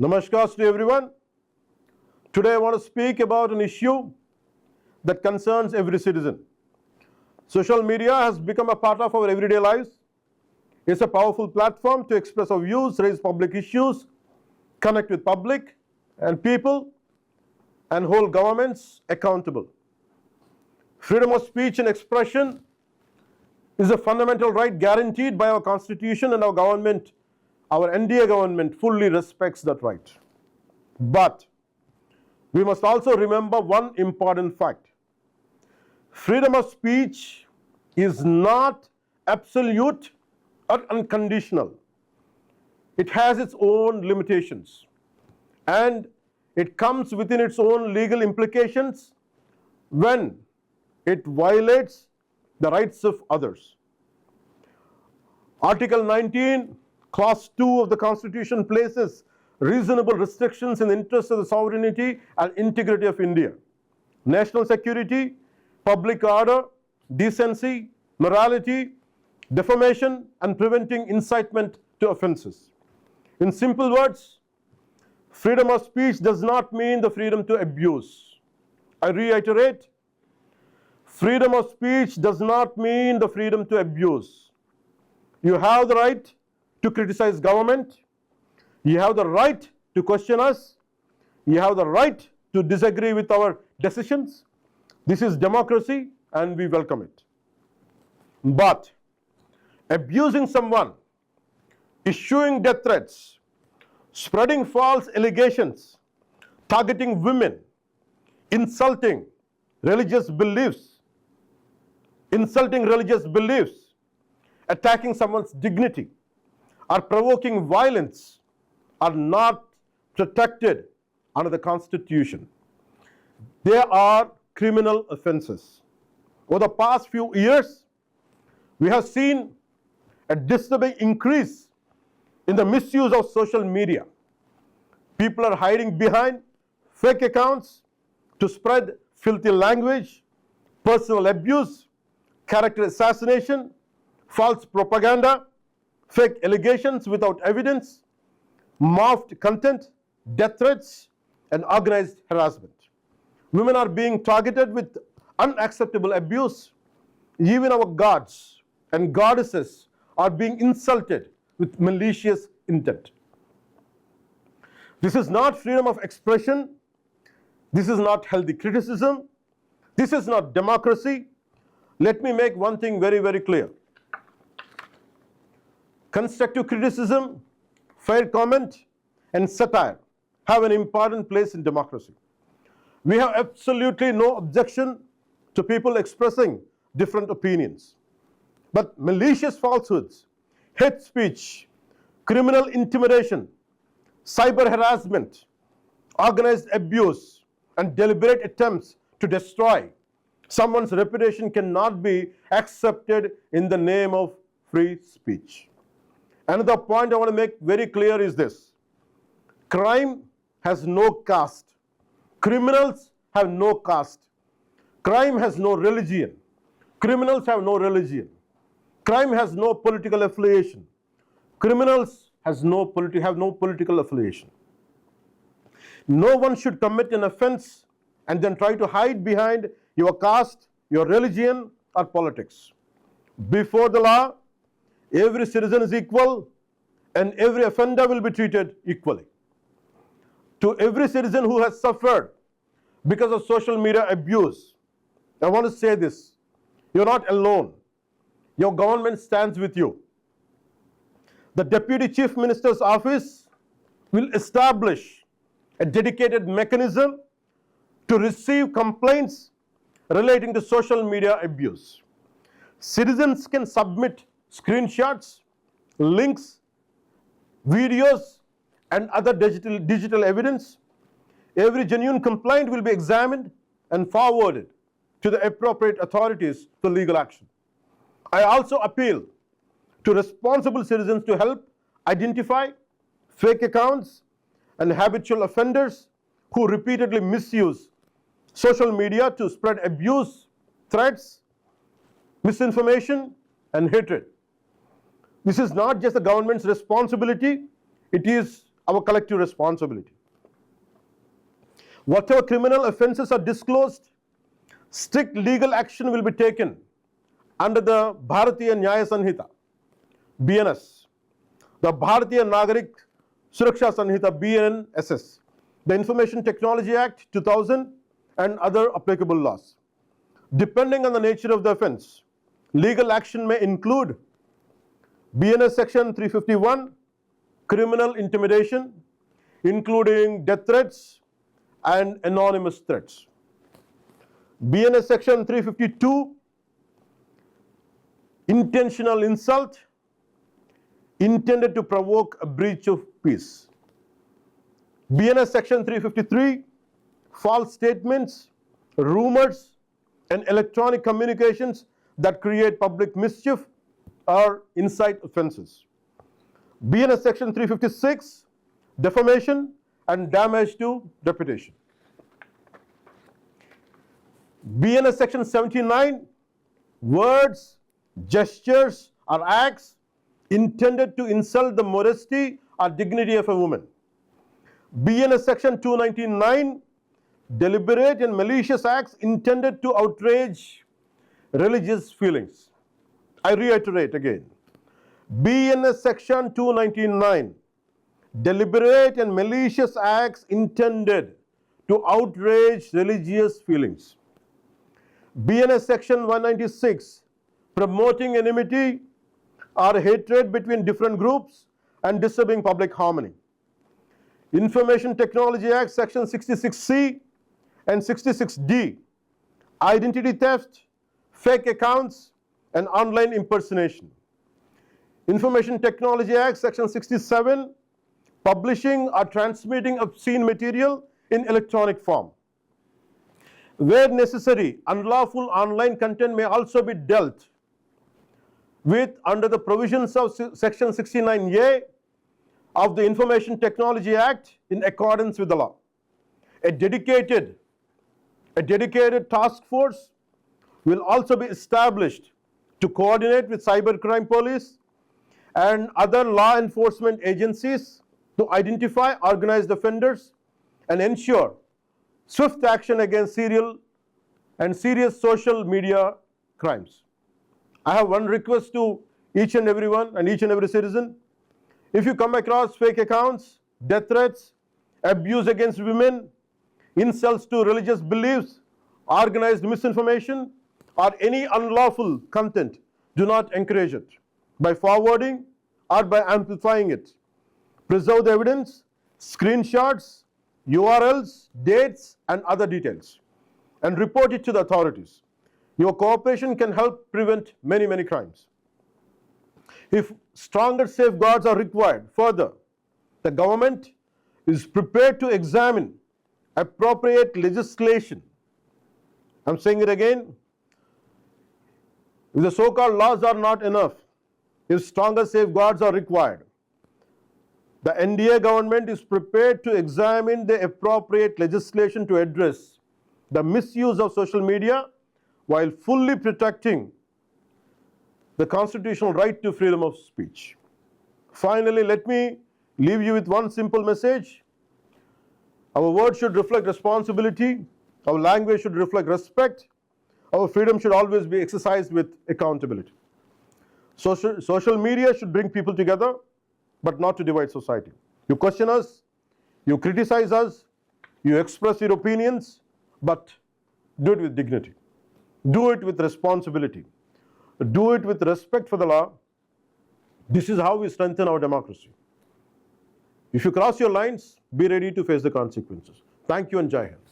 Namaskar to everyone. Today I want to speak about an issue that concerns every citizen. Social media has become a part of our everyday lives. It's a powerful platform to express our views, raise public issues, connect with public and people, and hold governments accountable. Freedom of speech and expression is a fundamental right guaranteed by our Constitution, and our government, our NDA government, fully respects that right. But we must also remember one important fact. Freedom of speech is not absolute or unconditional. It has its own limitations, and it comes within its own legal implications when it violates the rights of others. Article 19, Clause 2 of the Constitution places reasonable restrictions in the interest of the sovereignty and integrity of India, national security, public order, decency, morality, defamation, and preventing incitement to offenses. In simple words, freedom of speech does not mean the freedom to abuse. I reiterate, freedom of speech does not mean the freedom to abuse. You have the right to criticize government. You have the right to question us. You have the right to disagree with our decisions. This is democracy, and we welcome it. But abusing someone, issuing death threats, spreading false allegations, targeting women, insulting religious beliefs, attacking someone's dignity, or provoking violence are not protected under the Constitution. They are criminal offenses. Over the past few years, we have seen a disturbing increase in the misuse of social media. People are hiding behind fake accounts to spread filthy language, personal abuse, character assassination, false propaganda, fake allegations without evidence, morphed content, death threats, and organized harassment. Women are being targeted with unacceptable abuse. Even our gods and goddesses are being insulted with malicious intent. This is not freedom of expression. This is not healthy criticism. This is not democracy. Let me make one thing very, very clear. Constructive criticism, fair comment, and satire have an important place in democracy. We have absolutely no objection to people expressing different opinions. But malicious falsehoods, hate speech, criminal intimidation, cyber harassment, organized abuse, and deliberate attempts to destroy someone's reputation cannot be accepted in the name of free speech. Another point I want to make very clear is this. Crime has no caste. Criminals have no caste. Crime has no religion. Criminals have no religion. Crime has no political affiliation. Criminals have no political affiliation. No one should commit an offense and then try to hide behind your caste, your religion, or politics. Before the law, every citizen is equal, and every offender will be treated equally. To every citizen who has suffered because of social media abuse, I want to say this. You're not alone. Your government stands with you. The Deputy Chief Minister's office will establish a dedicated mechanism to receive complaints relating to social media abuse. Citizens can submit screenshots, links, videos, and other digital evidence. Every genuine complaint will be examined and forwarded to the appropriate authorities for legal action. I also appeal to responsible citizens to help identify fake accounts and habitual offenders who repeatedly misuse social media to spread abuse, threats, misinformation, and hatred. This is not just the government's responsibility, it is our collective responsibility. Whatever criminal offences are disclosed, strict legal action will be taken under the Bharatiya Nyaya Sanhita, BNS, the Bharatiya Nagarik Suraksha Sanhita, BNSS, the Information Technology Act 2000, and other applicable laws. Depending on the nature of the offence, legal action may include BNS Section 351, criminal intimidation, including death threats and anonymous threats. BNS Section 352, intentional insult intended to provoke a breach of peace. BNS Section 353, false statements, rumors, and electronic communications that create public mischief or incite offences. BNS Section 356, defamation and damage to reputation. BNS Section 79, words, gestures, or acts intended to insult the modesty or dignity of a woman. BNS Section 299, deliberate and malicious acts intended to outrage religious feelings. I reiterate again. BNS Section 299, deliberate and malicious acts intended to outrage religious feelings. BNS Section 196, promoting enmity or hatred between different groups and disturbing public harmony. Information Technology Act Section 66C and 66D, identity theft, fake accounts, and online impersonation. Information Technology Act Section 67, publishing or transmitting obscene material in electronic form. Where necessary, unlawful online content may also be dealt with under the provisions of Section 69A of the Information Technology Act in accordance with the law. A dedicated task force will also be established to coordinate with cybercrime police and other law enforcement agencies to identify organized offenders and ensure swift action against serial and serious social media crimes. I have one request to each and everyone and each and every citizen. If you come across fake accounts, death threats, abuse against women, insults to religious beliefs, organized misinformation, or any unlawful content, do not encourage it by forwarding or by amplifying it. Preserve the evidence, screenshots, URLs, dates, and other details, and report it to the authorities. Your cooperation can help prevent many, many crimes. If stronger safeguards are required, further, the government is prepared to examine appropriate legislation. I'm saying it again. If the so-called laws are not enough, if stronger safeguards are required, the NDA government is prepared to examine the appropriate legislation to address the misuse of social media while fully protecting the constitutional right to freedom of speech. Finally, let me leave you with one simple message. Our words should reflect responsibility. Our language should reflect respect. Our freedom should always be exercised with accountability. Social media should bring people together, but not to divide society. You question us, you criticize us, you express your opinions, but do it with dignity. Do it with responsibility. Do it with respect for the law. This is how we strengthen our democracy. If you cross your lines, be ready to face the consequences. Thank you and Jai Hind.